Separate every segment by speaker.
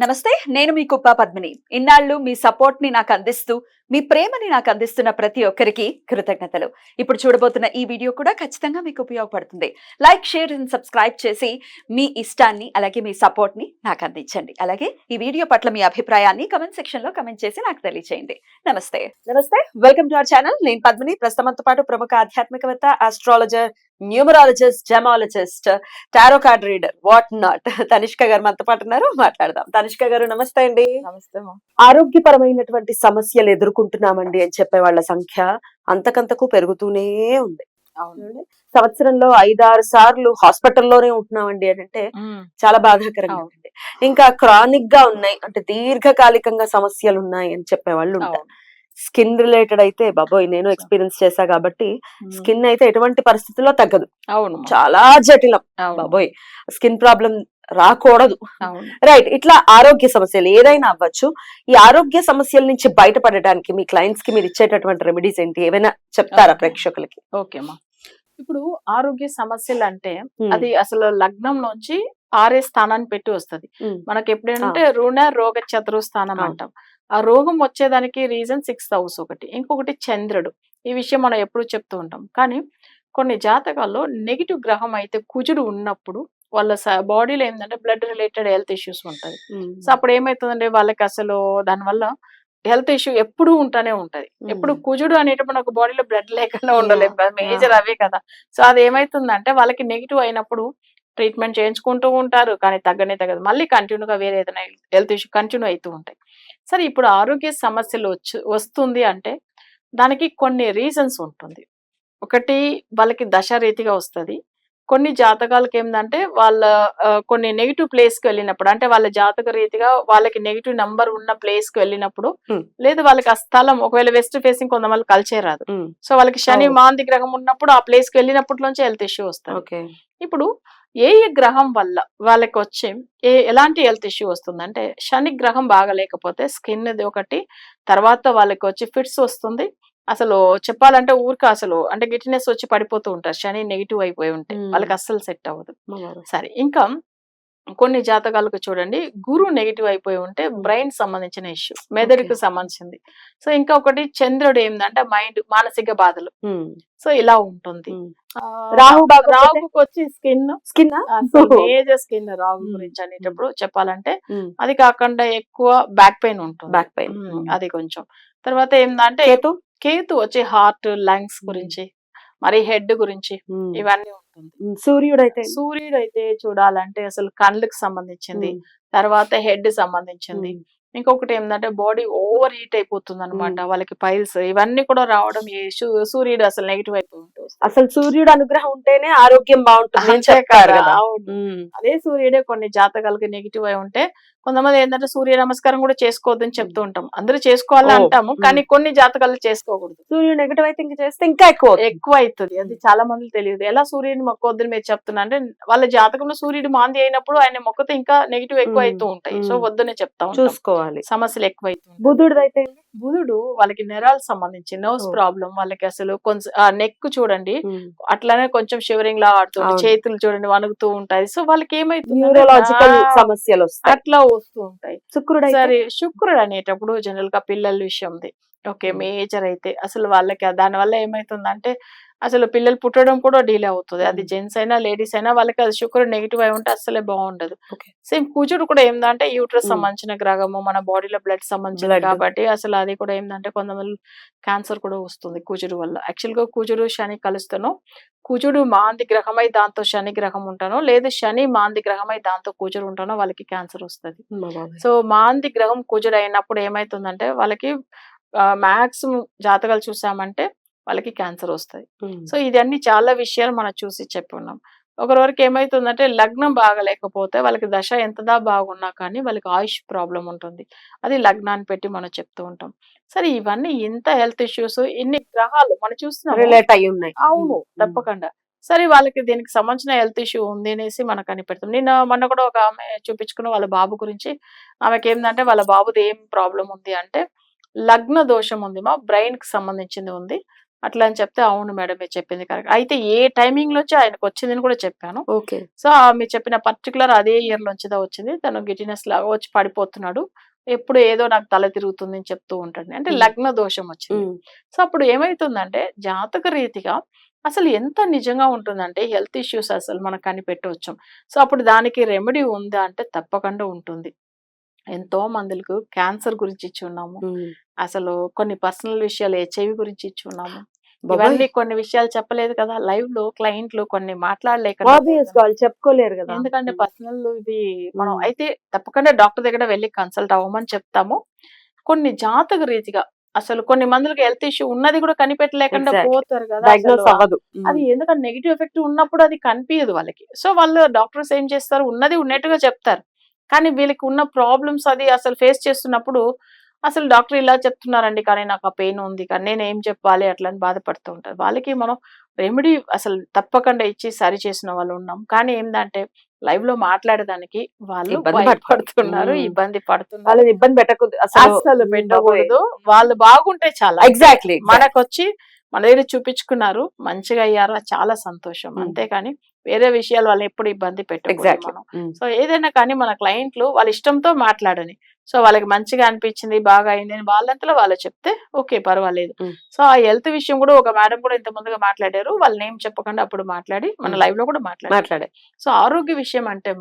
Speaker 1: నమస్తే, నేను మీ కుప్ప పద్మిని. ఇన్నాళ్ళు మీ సపోర్ట్ ని నాకు అందిస్తూ, మీ ప్రేమని నాకు అందిస్తున్న ప్రతి ఒక్కరికి కృతజ్ఞతలు. ఇప్పుడు చూడబోతున్న ఈ వీడియో కూడా ఖచ్చితంగా మీకు ఉపయోగపడుతుంది. లైక్, షేర్ అండ్ సబ్స్క్రైబ్ చేసి మీ ఇష్టాన్ని అలాగే మీ సపోర్ట్ ని నాకు అందించండి. అలాగే ఈ వీడియో పట్ల మీ అభిప్రాయాన్ని కామెంట్ సెక్షన్ లో కామెంట్ చేసి నాకు తెలియజేయండి. నమస్తే. Welcome to our channel. నేను పద్మిని. ప్రస్తుతంతో పాటు ప్రముఖ ఆధ్యాత్మికవేత్త, astrologer, numerologist, gemmologist, tarot card reader, what not Tanishq గారు మనతో పాటు ఉన్నారు. మాట్లాడదాం. తనిష్క గారు నమస్తే అండి.
Speaker 2: నమస్తే
Speaker 1: ఆరోగ్యపరమైనటువంటి సమస్యలు ఎదుర్కొంటున్నామండి అని చెప్పే వాళ్ళ సంఖ్య అంతకంతకు పెరుగుతూనే ఉంది.
Speaker 2: అవునండి.
Speaker 1: సంవత్సరంలో 5-6 సార్లు హాస్పిటల్లోనే ఉంటున్నామండి అని అంటే చాలా బాధాకరంగా ఉంది. ఇంకా క్రానిక్ గా ఉన్నాయి అంటే దీర్ఘకాలికంగా సమస్యలు ఉన్నాయి అని చెప్పే వాళ్ళు ఉంటారు. స్కిన్ రిలేటెడ్ అయితే బాబోయ్, నేను ఎక్స్పీరియన్స్ చేశా కాబట్టి స్కిన్ అయితే ఎటువంటి పరిస్థితుల్లో తగ్గదు.
Speaker 2: అవును,
Speaker 1: చాలా జటిలం. బాబోయ్, స్కిన్ ప్రాబ్లం రాకూడదు. రైట్. ఇట్లా ఆరోగ్య సమస్యలు ఏదైనా అవ్వచ్చు. ఈ ఆరోగ్య సమస్యల నుంచి బయటపడడానికి మీ క్లయింట్స్ కి మీరు ఇచ్చేటటువంటి రెమెడీస్ ఏంటి, ఏమైనా చెప్తారా ప్రేక్షకులకి?
Speaker 2: ఓకేమా. ఇప్పుడు ఆరోగ్య సమస్యలు అంటే అది అసలు లగ్నం నుంచి 6 స్థానాన్ని పెట్టి వస్తుంది. మనకి ఎప్పుడంటే రుణ రోగ చతురు స్థానం అంటాం. ఆ రోగం వచ్చేదానికి రీజన్ 6th హౌస్ ఒకటి, ఇంకొకటి చంద్రుడు. ఈ విషయం మనం ఎప్పుడు చెప్తూ ఉంటాం. కానీ కొన్ని జాతకాల్లో నెగిటివ్ గ్రహం అయితే కుజుడు ఉన్నప్పుడు వాళ్ళ బాడీలో ఏంటంటే బ్లడ్ రిలేటెడ్ హెల్త్ ఇష్యూస్ ఉంటది. సో అప్పుడు ఏమైతుందంటే వాళ్ళకి అసలు దానివల్ల హెల్త్ ఇష్యూ ఎప్పుడూ ఉంటానే ఉంటది. ఎప్పుడు కుజుడు అనేటప్పుడు నాకు బాడీలో బ్లడ్ లేకుండా ఉండలేము కదా, మేజర్ అవే కదా. సో అది ఏమైతుందంటే వాళ్ళకి నెగిటివ్ అయినప్పుడు ట్రీట్మెంట్ చేయించుకుంటూ ఉంటారు, కానీ తగ్గనే తగ్గదు. మళ్ళీ కంటిన్యూగా వేరే ఏదైనా హెల్త్ ఇష్యూ కంటిన్యూ అవుతూ ఉంటాయి. సరే, ఇప్పుడు ఆరోగ్య సమస్యలు వస్తుంది అంటే దానికి కొన్ని రీజన్స్ ఉంటుంది. ఒకటి, వాళ్ళకి దశ రీతిగా వస్తుంది. కొన్ని జాతకాలకి ఏంటంటే వాళ్ళ కొన్ని నెగిటివ్ ప్లేస్ కి వెళ్ళినప్పుడు, అంటే వాళ్ళ జాతక రీతిగా వాళ్ళకి నెగిటివ్ నంబర్ ఉన్న ప్లేస్ కి వెళ్ళినప్పుడు, లేదు వాళ్ళకి ఆ స్థలం ఒకవేళ వెస్ట్ ఫేసింగ్ కొంతమంది కలిసే రాదు. సో వాళ్ళకి శని మాంది గ్రహం ఉన్నప్పుడు ఆ ప్లేస్ కి వెళ్ళినప్పటి నుంచి హెల్త్ ఇష్యూ వస్తుంది. ఇప్పుడు ఏ గ్రహం వల్ల వాళ్ళకి వచ్చే ఎలాంటి హెల్త్ ఇష్యూ వస్తుందంటే, శని గ్రహం బాగలేకపోతే స్కిన్ ఒకటి, తర్వాత వాళ్ళకి వచ్చి ఫిట్స్ వస్తుంది. అసలు చెప్పాలంటే ఊరికి అసలు అంటే గిట్టినెస్ వచ్చి పడిపోతూ ఉంటారు. శని నెగిటివ్ అయిపోయి ఉంటే వాళ్ళకి అస్సలు సెట్ అవ్వదు. సరే, ఇంకా కొన్ని జాతకాలకు చూడండి, గురు నెగిటివ్ అయిపోయి ఉంటే బ్రెయిన్ సంబంధించిన ఇష్యూ, మెదడుకు సంబంధించింది. సో ఇంకా ఒకటి, చంద్రుడు ఏంటంటే మైండ్, మానసిక బాధలు. సో ఇలా ఉంటుంది. రాహుకు వచ్చి స్కిన్ మేజర్ స్కిన్ రాహు గురించి అనేటప్పుడు చెప్పాలంటే అది కాకుండా ఎక్కువ బ్యాక్ పెయిన్ ఉంటుంది. అది కొంచెం. తర్వాత ఏంటంటే కేతు వచ్చి హార్ట్, లంగ్స్ గురించి, మరి హెడ్ గురించి ఇవన్నీ ఉంటుంది. సూర్యుడు అయితే చూడాలంటే అసలు కళ్ళకి సంబంధించింది, తర్వాత హెడ్ సంబంధించింది. ఇంకొకటి ఏంటంటే బాడీ ఓవర్ హీట్ అయిపోతుంది అనమాట, వాళ్ళకి పైల్స్ ఇవన్నీ కూడా రావడం ఈ సూర్యుడు అసలు నెగిటివ్ అయిపోయి ఉంటుంది.
Speaker 1: అసలు సూర్యుడు అనుగ్రహం ఉంటేనే ఆరోగ్యం బాగుంటుంది.
Speaker 2: అదే సూర్యుడే కొన్ని జాతకాలకి నెగిటివ్ అయి ఉంటే కొంతమంది ఏంటంటే సూర్య నమస్కారం కూడా చేసుకోవద్దని చెప్తూ ఉంటాం. అందరూ చేసుకోవాలని అంటాము, కానీ కొన్ని జాతకాలు చేసుకోకూడదు.
Speaker 1: సూర్యుడు నెగిటివ్ అయితే ఇంకా చేస్తే ఇంకా
Speaker 2: ఎక్కువ అవుతుంది. అది చాలా మంది తెలియదు. ఎలా సూర్యుడిని మొక్కొద్దని మీరు చెప్తున్నా అంటే, వాళ్ళ జాతకంలో సూర్యుడు మాంది అయినప్పుడు ఆయన మొక్కతో ఇంకా నెగిటివ్ ఎక్కువ అవుతూ ఉంటాయి. సో వద్దనే చెప్తాం, చూసుకోవాలి, సమస్యలు ఎక్కువ అవుతుంది. బుధుడు వాళ్ళకి నెరాలకు సంబంధించి నర్వ్స్ ప్రాబ్లం, వాళ్ళకి అసలు కొంచెం నెక్ చూడండి అట్లానే కొంచెం షివరింగ్ లా ఆడుతుంది, చేతులు చూడండి వణుకుతూ ఉంటాయి. సో వాళ్ళకి ఏమైతుంది,
Speaker 1: న్యూరలాజికల్ సమస్యలు
Speaker 2: అట్లా వస్తూ ఉంటాయి. శుక్రుడు అనేటప్పుడు జనరల్ గా పిల్లల విషయంది ఓకే మేజర్ అయితే అసలు వాళ్ళకి దాని వల్ల ఏమైతుందంటే అసలు పిల్లలు పుట్టడం కూడా డిలే అవుతుంది. అది జెంట్స్ అయినా లేడీస్ అయినా వాళ్ళకి అది శుక్రుడు నెగిటివ్ అయి ఉంటే అసలే బాగుండదు. సేమ్ కుజుడు కూడా ఏంటంటే యూట్రస్ సంబంధించిన గ్రహము, మన బాడీలో బ్లడ్ సంబంధించిన కాబట్టి అసలు అది కూడా ఏంటంటే కొంతమంది క్యాన్సర్ కూడా వస్తుంది కుజుడు వల్ల. యాక్చువల్ గా కుజుడు శని కలుస్తాను, కుజుడు మాంది గ్రహమై దాంతో శని గ్రహం ఉంటానో, లేదు శని మాంది గ్రహమై దాంతో కుజుడు ఉంటానో వాళ్ళకి క్యాన్సర్ వస్తుంది. సో మాంది గ్రహం కుజుడు అయినప్పుడు ఏమైతుందంటే వాళ్ళకి మాక్సిమం జాతకాలు చూసామంటే వాళ్ళకి క్యాన్సర్ వస్తుంది. సో ఇదన్నీ చాలా విషయాలు మనం చూసి చెప్పి ఉన్నాం. ఒకరికి ఏమైతుందంటే లగ్నం బాగలేకపోతే వాళ్ళకి దశ ఎంతదా బాగున్నా కానీ వాళ్ళకి ఆయుష్ ప్రాబ్లం ఉంటుంది. అది లగ్నాన్ని పెట్టి మనం చెప్తూ ఉంటాం. సరే, ఇవన్నీ ఇంత హెల్త్ ఇష్యూస్ ఇన్ని గ్రహాలు మనం చూస్తున్నాం
Speaker 1: రిలేట్ అయ్యి ఉన్నాయి.
Speaker 2: అవును, తప్పకుండా. సరే, వాళ్ళకి దీనికి సంబంధించిన హెల్త్ ఇష్యూ ఉంది అనేసి మనకు కనిపెడతాం. మొన్న కూడా ఒక ఆమె చూపించుకున్న వాళ్ళ బాబు గురించి, ఆమెకి ఏంటంటే వాళ్ళ బాబుది ఏం ప్రాబ్లం ఉంది అంటే లగ్న దోషం ఉంది, మా బ్రెయిన్ కి సంబంధించింది ఉంది. అట్లా అని చెప్తే అవును మేడం మీరు చెప్పింది కరెక్ట్. అయితే ఏ టైమింగ్ లోంచి ఆయనకు వచ్చిందని కూడా చెప్పాను.
Speaker 1: ఓకే.
Speaker 2: సో మీరు చెప్పిన పర్టికులర్ అదే ఇయర్ లోంచిదా వచ్చింది. తను గిటినెస్ లాగా వచ్చి పడిపోతున్నాడు. ఎప్పుడు ఏదో నాకు తల తిరుగుతుంది అని చెప్తూ ఉంటాడు. అంటే
Speaker 1: హ్మ్.
Speaker 2: లగ్న దోషం వచ్చింది.
Speaker 1: హ్మ్.
Speaker 2: సో అప్పుడు ఏమైతుందంటే జాతక రీతిగా అసలు ఎంత నిజంగా ఉంటుందంటే హెల్త్ ఇష్యూస్ అసలు మనం కనిపెట్టవచ్చు. సో అప్పుడు దానికి రెమెడీ ఉందా అంటే తప్పకుండా ఉంటుంది. ఎంతో మందులకు క్యాన్సర్ గురించి ఇచ్చి ఉన్నాము.
Speaker 1: హ్మ్.
Speaker 2: అసలు కొన్ని పర్సనల్ విషయాలు హెచ్ఐవి గురించి ఇచ్చి ఉన్నాము.
Speaker 1: బాబోయ్!
Speaker 2: ఇవన్నీ కొన్ని విషయాలు చెప్పలేదు కదా! లైవ్‌లో క్లయింట్లు కొన్ని మాట్లాడలేక
Speaker 1: ఆబ్వియస్‌గా వాళ్ళు చెప్పుకోలేరు గదా!
Speaker 2: ఎందుకంటే
Speaker 1: హ్మ్.
Speaker 2: పర్సనల్ ఇది మనం
Speaker 1: హ్మ్.
Speaker 2: అయితే తప్పకుండా డాక్టర్ దగ్గర వెళ్లి కన్సల్ట్ అవ్వమని చెప్తాము. కొన్ని జాతక రీతిగా అసలు కొన్ని మందులకి హెల్త్ ఇష్యూ ఉన్నది కూడా కనిపెట్టలేకుండా
Speaker 1: ఎగ్జాక్ట్‌లీ.
Speaker 2: పోతారు కదా!
Speaker 1: డయాగ్నోస్ అవ్వదు.
Speaker 2: అది ఎందుకంటే నెగెటివ్ ఎఫెక్ట్ ఉన్నప్పుడు అది కనిపియదు వాళ్ళకి. సో వాళ్ళు డాక్టర్స్ ఏం చేస్తారు ఉన్నది ఉన్నట్టుగా చెప్తారు. కానీ వీళ్ళకి ఉన్న ప్రాబ్లమ్స్ అది అసలు ఫేస్ చేస్తున్నప్పుడు అసలు డాక్టర్ ఇలా చెప్తున్నారండి. కానీ నాకు ఆ పెయిన్ ఉంది. కానీ నేనేం చెప్పాలి అట్లా అని బాధపడుతూ ఉంటారు. వాళ్ళకి మనం రెమెడీ అసలు తప్పకుండా ఇచ్చి సరి చేసిన వాళ్ళు ఉన్నాం. కానీ ఏందంటే లైవ్‌లో మాట్లాడడానికి వాళ్ళు
Speaker 1: ఇబ్బంది పడతారు.
Speaker 2: భయపడుతున్నారు.
Speaker 1: హ్మ్.
Speaker 2: ఇబ్బంది పడుతున్నారు.
Speaker 1: వాళ్ళని ఇబ్బంది పెట్టకూడదు. అసలు
Speaker 2: అస్సలు
Speaker 1: హ్మ్. బాబోయ్!
Speaker 2: పెట్టకూడదు. వాళ్ళు బాగుంటే చాలు.
Speaker 1: ఎగ్జాక్ట్‌లీ.
Speaker 2: మనకొచ్చి మన దగ్గర చూపించుకున్నారు. మంచిగా అయ్యారు. అది చాలా సంతోషం.
Speaker 1: హ్మ్.
Speaker 2: అంతేకాని వేరే విషయాలు వాళ్ళని ఎప్పుడు ఇబ్బంది పెట్టకూడదు
Speaker 1: ఎగ్జాక్ట్‌లీ.
Speaker 2: మనం.
Speaker 1: హ్మ్.
Speaker 2: సో ఏదైనా కానీ మన క్లయింట్లు వాళ్ళ ఇష్టంతో మాట్లాడని. సో వాళ్ళకి మంచిగా అనిపించింది, బాగా అయింది అని వాళ్ళంతలో వాళ్ళు చెప్తే ఓకే. పర్వాలేదు.
Speaker 1: హ్మ్.
Speaker 2: సో ఆ హెల్త్ విషయం కూడా ఒక మేడం కూడా ఇంత ముందుగా మాట్లాడారు. వాళ్ళ నేమ్ చెప్పకుండా అప్పుడు మాట్లాడి మన
Speaker 1: హ్మ్.
Speaker 2: లైవ్‌లో కూడా మాట్లాడారు.
Speaker 1: మాట్లాడే.
Speaker 2: సో ఆరోగ్య విషయం అంటే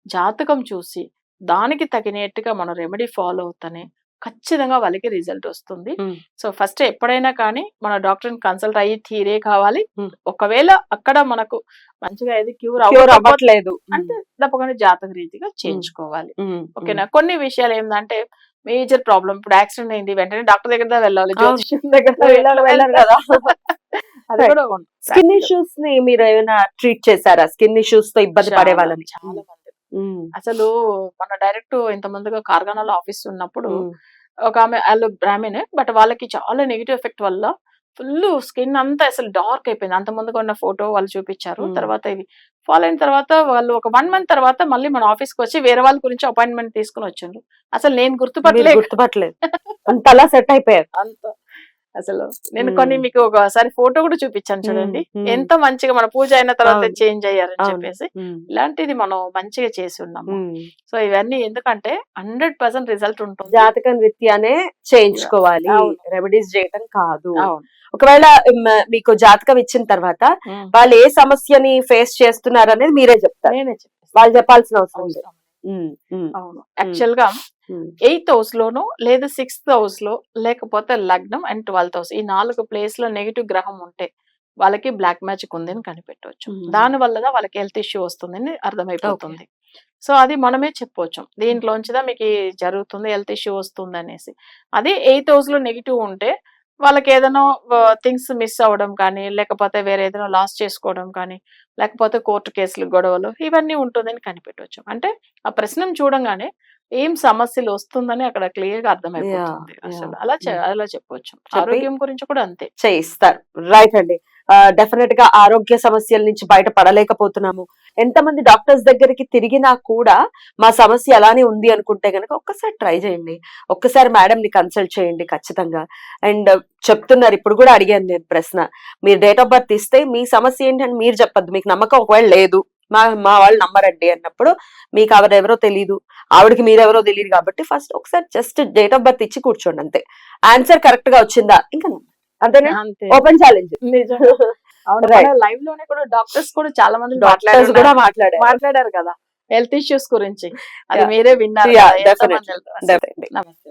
Speaker 2: జాతకం చూసి దానికి తగినట్టుగా మనం రెమెడీ ఫాలో అవుతనే ఖచ్చితంగా వాళ్ళకి రిజల్ట్ వస్తుంది.
Speaker 1: హ్మ్.
Speaker 2: సో ఫస్ట్ ఎప్పుడైనా కానీ మన డాక్టర్‌ని కన్సల్ట్ అయ్యి తీరే కావాలి.
Speaker 1: హ్మ్.
Speaker 2: ఒకవేళ అక్కడ మనకు మంచిగా ఏది క్యూర్
Speaker 1: క్యూర్
Speaker 2: అవ్వకపోతే
Speaker 1: అవ్వట్లేదు.
Speaker 2: అంటే తప్పకుండా జాతక రీతిగా
Speaker 1: హ్మ్.
Speaker 2: చేయించుకోవాలి.
Speaker 1: హ్మ్.
Speaker 2: ఓకేనా? కొన్ని విషయాలు ఏందంటే మేజర్ ప్రాబ్లమ్ ఇప్పుడు యాక్సిడెంట్ అయింది. వెంటనే డాక్టర్ దగ్గర వెళ్ళాలి.
Speaker 1: అవును.
Speaker 2: జ్యోతిష్యం దగ్గర
Speaker 1: వెళ్ళరు వెళ్ళరు కదా!
Speaker 2: అది
Speaker 1: రైట్.
Speaker 2: కూడా ఉంది.
Speaker 1: స్కిన్ ఇష్యూస్‌ని మీరేమైనా ట్రీట్ చేసారా? స్కిన్ ఇష్యూస్‌తో ఇబ్బంది పడే
Speaker 2: చాలా
Speaker 1: వాళ్ళని?
Speaker 2: చాలా మంది.
Speaker 1: హ్మ్.
Speaker 2: అసలు మన డైరెక్ట్ ఇంత ముందుగా కార్ఖానాలో ఆఫీస్ ఉన్నప్పుడు
Speaker 1: హ్మ్.
Speaker 2: ఒక ఆమె ఆళ్ళు బ్రాహ్మినే. బట్ వాళ్ళకి చాలా నెగెటివ్ ఎఫెక్ట్ వల్ల ఫుల్లు స్కిన్ అంతా అసలు డార్క్ అయిపోయింది. అంత ముందుగా ఉన్న ఫోటో వాళ్ళు చూపిచ్చారు.
Speaker 1: హ్మ్.
Speaker 2: తర్వాత ఇవి ఫాలో అయిన తర్వాత వాళ్ళు ఒక 1 మంత్ తర్వాత మళ్ళీ మన ఆఫీస్‌కొచ్చి వేరే వాళ్ళ గురించి అపాయింట్‌మెంట్ తీసుకొనొచ్చిండ్రు. అసలు నేను
Speaker 1: మీరు
Speaker 2: గుర్తుపట్టలేక
Speaker 1: గుర్తుపట్టలేదు. అంతలా సెట్ అయిపోయారు.
Speaker 2: అంత అసలు నేను
Speaker 1: హ్మ్.
Speaker 2: కొన్ని మీకు ఒకసారి ఫోటో కూడా చూపిచ్చాను
Speaker 1: హ్మ్.
Speaker 2: చూడండి.
Speaker 1: హ్మ్.
Speaker 2: ఎంత మంచిగా మన పూజ అయిన తర్వాత
Speaker 1: అవును.
Speaker 2: చేంజ్ అయ్యారని
Speaker 1: అవును.
Speaker 2: చెప్పేసి.
Speaker 1: హ్మ్.
Speaker 2: ఇలాంటిది మనం మంచిగా చేసున్నాము.
Speaker 1: హ్మ్.
Speaker 2: సో ఇవన్నీ ఎందుకంటే 100% రిజల్ట్ ఉంటుంది.
Speaker 1: జాతకం రీత్యానే చేయించుకోవాలి.
Speaker 2: అవును.
Speaker 1: రెమెడీస్ చేయటం కాదు.
Speaker 2: అవును.
Speaker 1: ఒకవేళ మీకు జాతకం ఇచ్చిన తర్వాత
Speaker 2: హ్మ్.
Speaker 1: వాళ్ళు ఏ సమస్యని ఫేస్ చేస్తున్నారనేది మీరే చెప్తారు.
Speaker 2: నేనే చెప్పేస్తా.
Speaker 1: వాళ్ళు చెప్పాల్సిన అవసరం లేదు.
Speaker 2: అవసరం.
Speaker 1: హ్మ్. హ్మ్.
Speaker 2: అవును.
Speaker 1: హ్మ్.
Speaker 2: యాక్చువల్‌గా
Speaker 1: హ్మ్.
Speaker 2: 8థ్ హౌస్‌లోనో లేదా 6థ్ హౌస్‌లో లేకపోతే లగ్నం అండ్ 12థ్ హౌస్ ఈ 4 ప్లేస్‌లో నెగెటివ్ గ్రహం ఉంటే వాళ్ళకి బ్లాక్ మ్యాజిక్ ఉందని కనిపెట్టొచ్చు.
Speaker 1: హ్మ్.
Speaker 2: దాని వల్ల వాళ్ళకి హెల్త్ ఇష్యూ వస్తుందని
Speaker 1: ఓకే.
Speaker 2: అర్థమైపోతుంది. సో అది మనమే చెప్పొచ్చు. దీంట్లోంచిదా మీకీ జరుగుతుంది హెల్త్ ఇష్యూ వస్తుందనేసి. అదే 8థ్ హౌస్‌లో నెగెటివ్ ఉంటే వాళ్ళకేదైనా థింగ్స్ మిస్ అవ్వడం కానీ, లేకపోతే వేరే ఏదైనా లాస్ చేసుకోవడం కానీ, లేకపోతే కోర్ట్ కేసులు, గొడవలు ఇవన్నీ ఉంటుందని కనిపెట్టొచ్చు. అంటే ఆ ప్రశ్నను చూడంగానే ఏం సమస్యలు వస్తుందని అక్కడ క్లియర్‌గా
Speaker 1: యాహ్!
Speaker 2: అర్థమైపోతుంది. అసలు
Speaker 1: యాహ్!
Speaker 2: అలా
Speaker 1: హ్మ్.
Speaker 2: అలా చెప్పొచ్చు.
Speaker 1: చెప్పి
Speaker 2: ఆరోగ్యం గురించి కూడా అంతే.
Speaker 1: చేయిస్తారు. రైట్ అండి. డెఫినిట్‌గా ఆరోగ్య సమస్యల నుంచి బయట పడలేకపోతున్నాము. ఎంతమంది డాక్టర్స్ దగ్గరికి తిరిగినా కూడా మా సమస్య అలానే ఉంది అనుకుంటే గనక ఒక్కసారి ట్రై చేయండి. ఒక్కసారి మేడంని కన్సల్ట్ చేయండి ఖచ్చితంగా. అండ్ చెప్తున్నారు ఇప్పుడు కూడా అడిగాను నేను ప్రశ్న. మీరు డేట్ ఆఫ్ బర్త్ ఇస్తే మీ సమస్య ఏంటని మీరు చెప్పొద్దు. మీకు నమ్మకం ఒకవేళ లేదు. మా మా వాళ్ళు నమ్మరండి అన్నప్పుడు మీకు ఆవిడెవరో తెలీదు. ఆవిడకి మీరెవరో తెలీదు కాబట్టి ఫస్ట్ ఒకసారి జస్ట్ డేట్ ఆఫ్ బర్త్ ఇచ్చి కూర్చోండి అంతే. ఆన్సర్ కరెక్ట్‌గా వచ్చిందా ఇంకా అంతేనా?
Speaker 2: అంతే.
Speaker 1: Open challenge.
Speaker 2: నిజంగా. అవును. మన
Speaker 1: రైట్.
Speaker 2: లైవ్‌లోనే కూడా డాక్టర్స్ కూడా చాలా మంది
Speaker 1: డాక్టర్స్ కూడా మాట్లాడారు.
Speaker 2: మాట్లాడారు కదా! హెల్త్ ఇష్యూస్ గురించి. అది
Speaker 1: యాహ్!
Speaker 2: మీరే విన్నారు
Speaker 1: యాహ్!
Speaker 2: కదా!
Speaker 1: డెఫినెట్లీ.
Speaker 2: ఎంతమంది అసలు.
Speaker 1: డెఫినెట్లీ.
Speaker 2: నమస్తే.